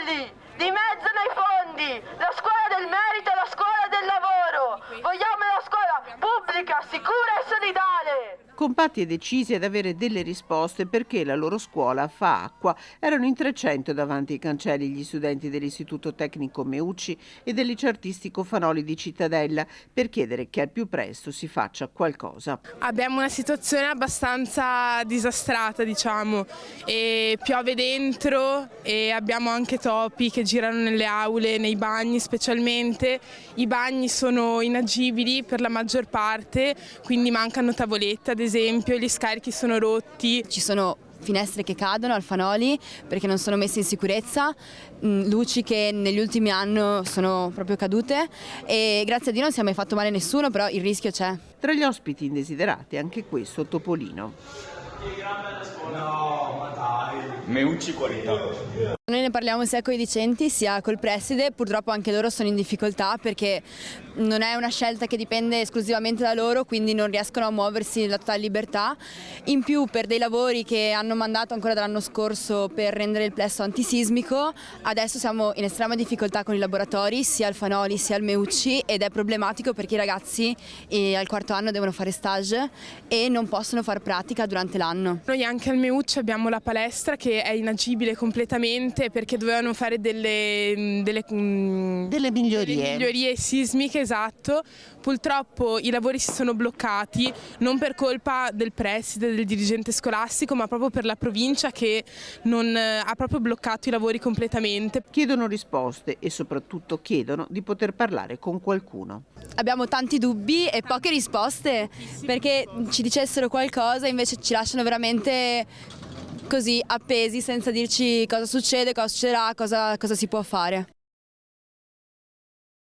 soldi, dimezzano i fondi, la scuola del merito è la scuola del lavoro, vogliamo la scuola pubblica, sicura e solidale. Compatti e decisi ad avere delle risposte perché la loro scuola fa acqua. Erano in 300 davanti ai cancelli gli studenti dell'Istituto Tecnico Meucci e del Liceo Artistico Fanoli di Cittadella per chiedere che al più presto si faccia qualcosa. Abbiamo una situazione abbastanza disastrata, diciamo, e piove dentro e abbiamo anche topi che girano nelle aule, nei bagni specialmente. I bagni sono inagibili per la maggior parte, quindi mancano tavolette ad esempio, gli scarichi sono rotti. Ci sono finestre che cadono al Fanoli perché non sono messe in sicurezza, luci che negli ultimi anni sono proprio cadute e grazie a Dio non si è mai fatto male a nessuno, però il rischio c'è. Tra gli ospiti indesiderati anche questo Topolino. No, ma dai. Meucci qualità. Noi ne parliamo sia con i docenti sia col preside, purtroppo anche loro sono in difficoltà perché non è una scelta che dipende esclusivamente da loro, quindi non riescono a muoversi nella totale libertà. In più per dei lavori che hanno mandato ancora dall'anno scorso per rendere il plesso antisismico, adesso siamo in estrema difficoltà con i laboratori sia al Fanoli sia al Meucci ed è problematico perché i ragazzi al quarto anno devono fare stage e non possono fare pratica durante l'anno. Noi anche al Meucci abbiamo la palestra che è inagibile completamente perché dovevano fare delle migliorie sismiche, esatto. Purtroppo i lavori si sono bloccati, non per colpa del preside, del dirigente scolastico, ma proprio per la provincia che ha proprio bloccato i lavori completamente. Chiedono risposte e soprattutto chiedono di poter parlare con qualcuno. Abbiamo tanti dubbi e poche risposte perché ci dicessero qualcosa, invece ci lasciano veramente così appesi senza dirci cosa succede, cosa succederà, cosa si può fare.